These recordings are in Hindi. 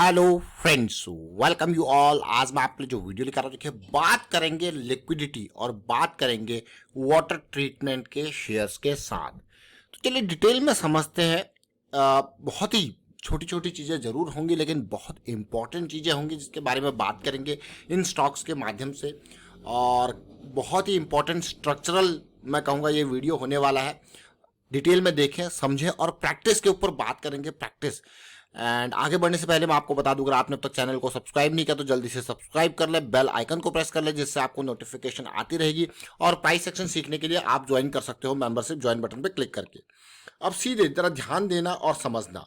Hello friends, welcome you all. आज मैं आपके लिए जो वीडियो लेकर आ रहा हूं, देखिए बात करेंगे लिक्विडिटी और बात करेंगे वाटर ट्रीटमेंट के शेयर्स के साथ। तो चलिए डिटेल में समझते हैं। बहुत ही छोटी छोटी चीज़ें ज़रूर होंगी लेकिन बहुत इंपॉर्टेंट चीज़ें होंगी जिसके बारे में बात करेंगे इन स्टॉक्स के माध्यम से। और बहुत ही इंपॉर्टेंट स्ट्रक्चरल मैं कहूँगा ये वीडियो होने वाला है। डिटेल में देखें, समझें और प्रैक्टिस के ऊपर बात करेंगे, प्रैक्टिस। एंड आगे बढ़ने से पहले मैं आपको बता दूं, अगर आपने अब तक चैनल को सब्सक्राइब नहीं किया तो जल्दी से सब्सक्राइब कर ले, बेल आइकन को प्रेस कर ले जिससे आपको नोटिफिकेशन आती रहेगी। और प्राइस सेक्शन सीखने के लिए आप ज्वाइन कर सकते हो मेंबरशिप ज्वाइन बटन पर क्लिक करके। अब सीधे जरा ध्यान देना और समझना।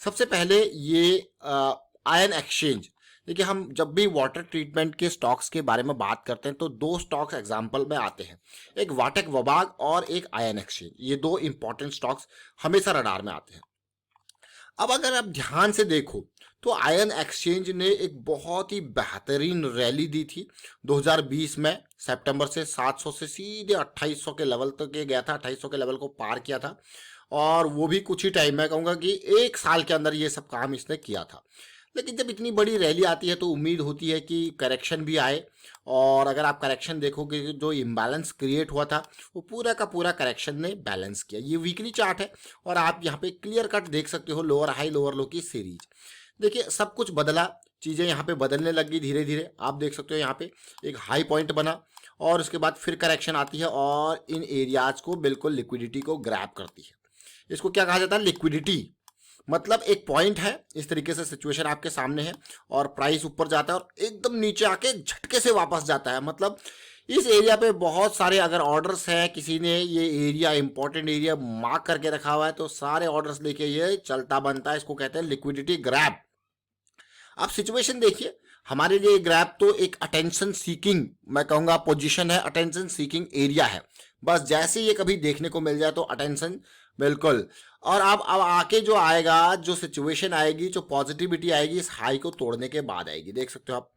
सबसे पहले ये आयन एक्सचेंज। देखिए, हम जब भी वाटर ट्रीटमेंट के स्टॉक्स के बारे में बात करते हैं तो दो स्टॉक्स एग्जांपल में आते हैं, एक वाटेक वबाग और एक आयन एक्सचेंज। ये दो इंपॉर्टेंट स्टॉक्स हमेशा रडार में आते हैं। अब अगर आप ध्यान से देखो तो आयन एक्सचेंज ने एक बहुत ही बेहतरीन रैली दी थी 2020 में। सितंबर से 700 से सीधे 2800 के लेवल तक ये गया था, 2800 के लेवल को पार किया था। और वो भी कुछ ही टाइम, मैं कहूँगा कि एक साल के अंदर ये सब काम इसने किया था। लेकिन जब इतनी बड़ी रैली आती है तो उम्मीद होती है कि करेक्शन भी आए। और अगर आप करेक्शन देखोगे, जो इम्बैलेंस क्रिएट हुआ था वो पूरा का पूरा करेक्शन ने बैलेंस किया। ये वीकली चार्ट है और आप यहाँ पे क्लियर कट देख सकते हो लोअर हाई लोअर लो की सीरीज। देखिए, सब कुछ बदला, चीज़ें यहाँ पे बदलने लगी धीरे धीरे। आप देख सकते हो यहाँ पे एक हाई पॉइंट बना और उसके बाद फिर करेक्शन आती है और इन एरियाज को बिल्कुल लिक्विडिटी को ग्रैब करती है। इसको क्या कहा जाता है? लिक्विडिटी। मतलब एक पॉइंट है, इस तरीके से सिचुएशन आपके सामने है और प्राइस ऊपर जाता है और एकदम नीचे आके झटके से वापस जाता है। मतलब इस एरिया पे बहुत सारे अगर ऑर्डर्स है, किसी ने ये एरिया इंपॉर्टेंट एरिया मार्क करके रखा हुआ है तो सारे ऑर्डर्स लेके ये चलता बनता है। इसको कहते हैं लिक्विडिटी ग्रैब। आप सिचुएशन देखिए, हमारे लिए ग्रैब तो एक अटेंशन सीकिंग मैं कहूंगा पोजीशन है, अटेंशन सीकिंग एरिया है। बस जैसे ये कभी देखने को मिल जाए तो अटेंशन बिल्कुल। और अब आके जो आएगा, जो सिचुएशन आएगी, जो पॉजिटिविटी आएगी इस हाई को तोड़ने के बाद आएगी। देख सकते हो आप।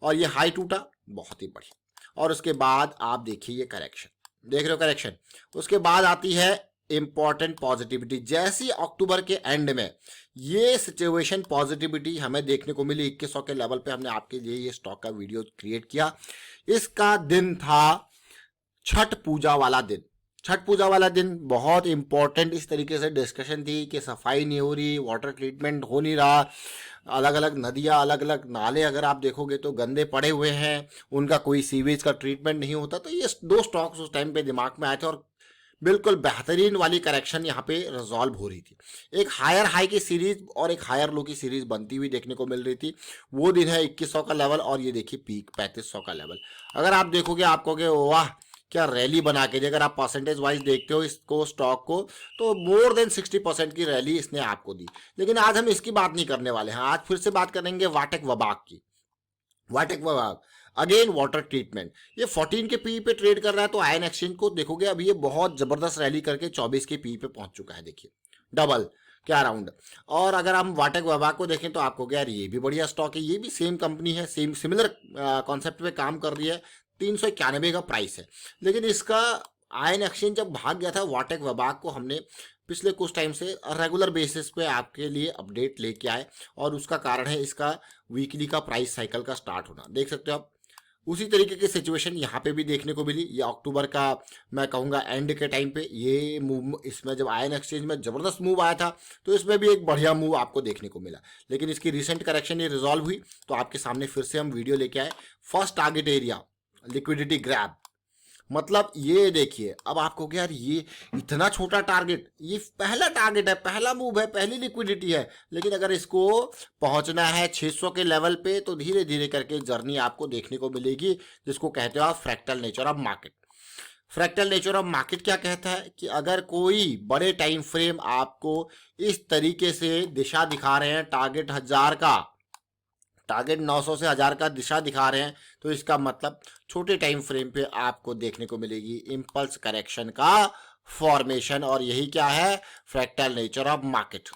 और ये हाई टूटा, बहुत ही बढ़िया। और उसके बाद आप देखिए ये करेक्शन, देख रहे हो करेक्शन। उसके बाद आती है इंपॉर्टेंट पॉजिटिविटी। जैसी अक्टूबर के एंड में ये सिचुएशन पॉजिटिविटी हमें देखने को मिली 2100 के लेवल पे। हमने आपके लिए ये स्टॉक का वीडियो क्रिएट किया। इसका दिन था छठ पूजा वाला दिन। छठ पूजा वाला दिन बहुत इंपॉर्टेंट इस तरीके से डिस्कशन थी कि सफाई नहीं हो रही, वाटर ट्रीटमेंट हो नहीं रहा, अलग अलग नदियाँ अलग अलग नाले अगर आप देखोगे तो गंदे पड़े हुए हैं, उनका कोई सीवेज का ट्रीटमेंट नहीं होता। तो ये दो स्टॉक्स उस टाइम पे दिमाग में आए थे और बिल्कुल बेहतरीन वाली करेक्शन यहाँ पे रिजॉल्व हो रही थी। एक हायर हाई की सीरीज और एक हायर लो की सीरीज बनती हुई देखने को मिल रही थी। वो दिन है 2100 का लेवल और ये देखिए पीक 3500 का लेवल। अगर आप देखोगे आप कहोगे वाह क्या रैली बना के दी। अगर आप परसेंटेज वाइज देखते हो इसको, स्टॉक को, तो मोर देन 60% की रैली इसने आपको दी। लेकिन आज हम इसकी बात नहीं करने वाले हैं। आज फिर से बात करेंगे वाटेक वबाग की। वाटेक वबाग अगेन वाटर ट्रीटमेंट, ये 14 के पी पे ट्रेड कर रहा है। तो आयन एक्सचेंज को देखोगे अभी ये बहुत जबरदस्त रैली करके 24 के पी पे पहुंच चुका है। देखिए डबल क्या राउंड। और अगर हम वाटेक वबाग को देखें तो आपको यार ये भी बढ़िया स्टॉक है, ये भी सेम कंपनी है, सेम सिमिलर कॉन्सेप्ट पे काम कर रही है। 391 का प्राइस है। लेकिन इसका आयन एक्सचेंज जब भाग गया था, वाटेक वबाग को हमने पिछले कुछ टाइम से रेगुलर बेसिस पे आपके लिए अपडेट लेके आए और उसका कारण है इसका वीकली का प्राइस साइकिल का स्टार्ट होना। देख सकते हो आप। उसी तरीके की सिचुएशन यहाँ पे भी देखने को मिली। ये अक्टूबर का मैं कहूँगा एंड के टाइम पे ये मूव, इसमें जब आयन एक्सचेंज में ज़बरदस्त मूव आया था तो इसमें भी एक बढ़िया मूव आपको देखने को मिला। लेकिन इसकी रिसेंट करेक्शन ये रिजॉल्व हुई तो आपके सामने फिर से हम वीडियो लेके आए। First target area liquidity grab. मतलब ये देखिए, अब आपको क्या यार ये इतना छोटा टारगेट, ये पहला टारगेट है, पहला मूव है, पहली लिक्विडिटी है। लेकिन अगर इसको पहुंचना है 600 के लेवल पे तो धीरे धीरे करके जर्नी आपको देखने को मिलेगी, जिसको कहते हो आप fractal nature of market. Fractal nature of market क्या कहता है कि अगर कोई बड़े टाइम फ्रेम आपको इस तरीके से दिशा दिखा रहे हैं, टारगेट 1000 का, टारगेट 900 से 1000 का दिशा दिखा रहे हैं, तो इसका मतलब छोटे टाइम फ्रेम पे आपको देखने को मिलेगी इम्पल्स करेक्शन का फॉर्मेशन। और यही क्या है? Fractal nature of market.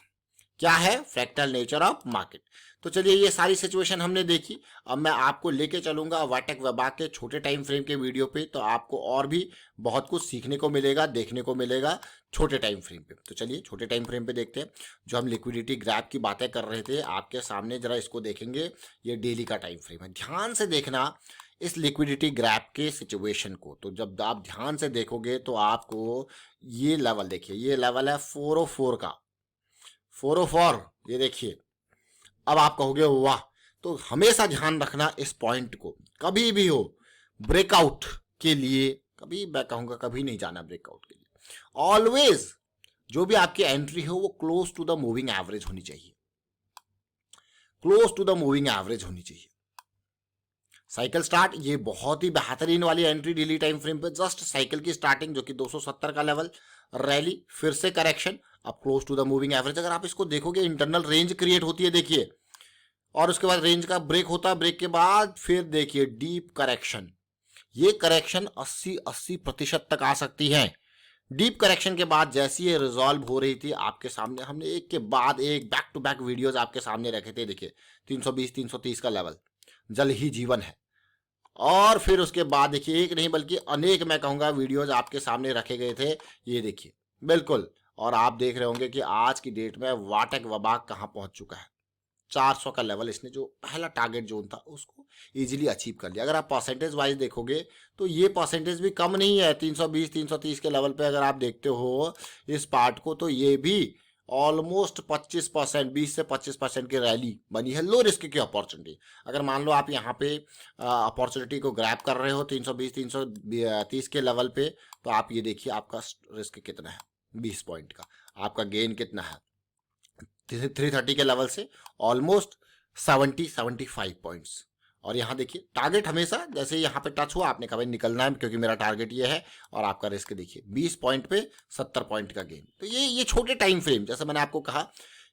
क्या है फ्रैक्टल नेचर ऑफ मार्केट। तो चलिए ये सारी सिचुएशन हमने देखी। अब मैं आपको लेके चलूंगा वाटेक वेबाक के छोटे टाइम फ्रेम के वीडियो पे, तो आपको और भी बहुत कुछ सीखने को मिलेगा, देखने को मिलेगा छोटे टाइम फ्रेम पे। तो चलिए छोटे टाइम फ्रेम पे देखते हैं। जो हम लिक्विडिटी ग्रैप की बातें कर रहे थे आपके सामने, जरा इसको देखेंगे। ये डेली का टाइम फ्रेम है, ध्यान से देखना इस लिक्विडिटी ग्रैप के सिचुएशन को। तो जब आप ध्यान से देखोगे तो आपको ये लेवल देखिए, ये लेवल है 404 का, 404, ये देखिए। अब आप कहोगे वाह, तो हमेशा ध्यान रखना इस पॉइंट को, कभी भी हो ब्रेकआउट के लिए, कभी मैं कहूंगा कभी नहीं जाना ब्रेकआउट के लिए। ऑलवेज जो भी आपकी एंट्री हो वो close to the moving average होनी चाहिए, close to the moving average होनी चाहिए। साइकिल स्टार्ट, ये बहुत ही बेहतरीन वाली एंट्री डेली टाइम फ्रेम पे, जस्ट साइकिल की स्टार्टिंग जो कि 270 का लेवल, रैली, फिर से करेक्शन, अब close to the moving average. अगर आप इसको देखोगे इंटरनल रेंज क्रिएट होती है देखिए, और उसके बाद रेंज का ब्रेक होता है, ब्रेक के बाद फिर देखिए डीप करेक्शन। ये करेक्शन 80% तक आ सकती है। डीप करेक्शन के बाद जैसी ये रिजॉल्व हो रही थी आपके सामने, हमने एक के बाद एक बैक टू बैक वीडियोस आपके सामने रखे थे। देखिए 320 330 का लेवल, जल ही जीवन है। और फिर उसके बाद देखिए एक नहीं बल्कि अनेक, मैं कहूंगा, वीडियोस आपके सामने रखे गए थे, ये देखिए बिल्कुल। और आप देख रहे होंगे कि आज की डेट में वाटेक वेबाक कहां पहुंच चुका है। 400 का लेवल इसने जो पहला टारगेट जोन था उसको इजीली अचीव कर लिया। अगर आप परसेंटेज वाइज देखोगे तो ये परसेंटेज भी कम नहीं है। 320 330 के लेवल पे अगर आप देखते हो इस पार्ट को, तो ये भी ऑलमोस्ट 25%, 20 से 25% की रैली बनी है लो रिस्क की अपॉर्चुनिटी। अगर मान लो आप यहाँ पे अपॉर्चुनिटी को ग्रैब कर रहे हो 320 330 के लेवल पे, तो आप ये देखिए आपका रिस्क कितना है, 20 पॉइंट का। आपका गेन कितना है 330 के लेवल से ऑलमोस्ट 75 पॉइंट्स। और यहाँ देखिए टारगेट हमेशा जैसे यहाँ पे टच हुआ आपने कहा भाई निकलना है क्योंकि मेरा टारगेट ये है, और आपका रिस्क देखिए 20 पॉइंट पे 70 पॉइंट का गेन। तो ये छोटे टाइम फ्रेम, जैसे मैंने आपको कहा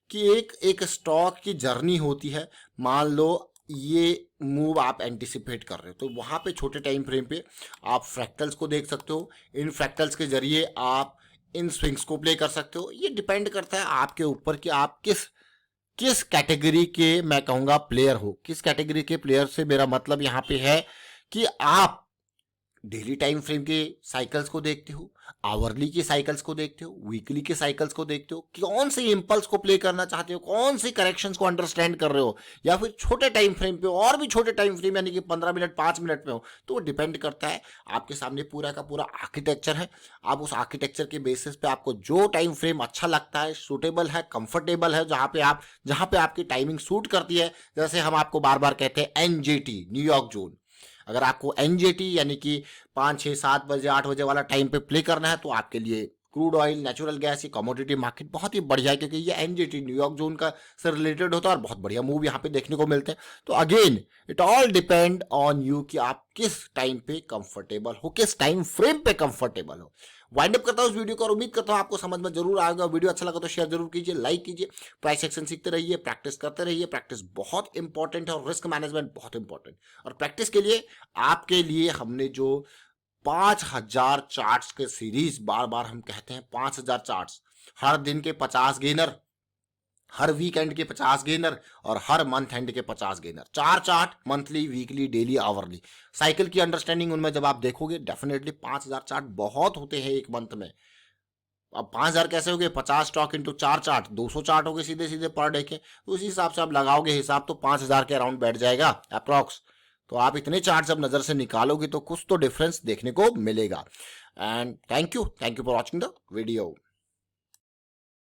कि एक स्टॉक की जर्नी होती है। मान लो ये मूव आप एंटिसिपेट कर रहे हो, तो वहाँ पे छोटे टाइम फ्रेम पे आप फ्रैक्टल्स को देख सकते हो। इन फ्रैक्टल्स के जरिए आप इन स्विंग्स को प्ले कर सकते हो। ये डिपेंड करता है आपके ऊपर कि आप किस कैटेगरी के, मैं कहूंगा, प्लेयर हो। किस कैटेगरी के प्लेयर से मेरा मतलब यहाँ पे है कि आप डेली टाइम फ्रेम के साइकिल्स को देखते हो, आवरली की साइकिल्स को देखते हो, वीकली के साइकिल्स को देखते हो, कौन से इंपल्स को प्ले करना चाहते हो, कौन से करेक्शंस को अंडरस्टैंड कर रहे हो, या फिर छोटे टाइम फ्रेम पे और भी छोटे टाइम फ्रेम यानी कि 15 मिनट 5 मिनट में हो। तो वो डिपेंड करता है, आपके सामने पूरा का पूरा आर्किटेक्चर है। आप उस आर्किटेक्चर के बेसिस पे आपको जो टाइम फ्रेम अच्छा लगता है, सूटेबल है, कंफर्टेबल है, जहां पे आपकी टाइमिंग सूट करती है। जैसे हम आपको बार बार कहते हैं एनजेटी, न्यूयॉर्क जोन। अगर आपको एनजेटी यानी कि 5 6 7 बजे 8 बजे वाला टाइम पे प्ले करना है, तो आपके लिए क्रूड ऑयल, नेचुरल गैस, ये कमोडिटी मार्केट बहुत ही बढ़िया है, क्योंकि ये एनजेटी न्यूयॉर्क जोन का से रिलेटेड होता है और बहुत बढ़िया मूव यहाँ पे देखने को मिलते हैं। तो again it all depend on you कि आप किस टाइम पे कंफर्टेबल हो, किस टाइम फ्रेम पे कंफर्टेबल हो। वाइंड अप करता हूँ इस वीडियो को और उम्मीद करता हूँ आपको समझ में जरूर आएगा। वीडियो अच्छा लगा तो शेयर जरूर कीजिए, लाइक कीजिए। प्राइस एक्शन सीखते रहिए, प्रैक्टिस करते रहिए। प्रैक्टिस बहुत इंपॉर्टेंट है और रिस्क मैनेजमेंट बहुत इंपॉर्टेंट। और प्रैक्टिस के लिए आपके लिए हमने जो 5000 चार्ट्स के सीरीज, बार बार हम कहते हैं 5000 चार्ट्स, हर दिन के 50 गेनर, हर वीकेंड के 50 गेनर और हर मंथ एंड के 50 gainer, 4 chart, monthly, weekly, daily, hourly. Cycle की अंडरस्टैंडिंग उनमें जब आप देखोगे, डेफिनेटली 5000 चार्ट बहुत होते हैं एक मंथ में। अब 5000 कैसे हो गए, 50 स्टॉक इंटू 4 चार्ट, 200 चार्ट हो गए सीधे सीधे पर डे के। तो उसी हिसाब से आप लगाओगे हिसाब, तो 5000 के अराउंड बैठ जाएगा अप्रॉक्स। तो आप इतने चार्ट जब नजर से निकालोगे तो कुछ तो डिफरेंस देखने को मिलेगा। And thank you for watching the video.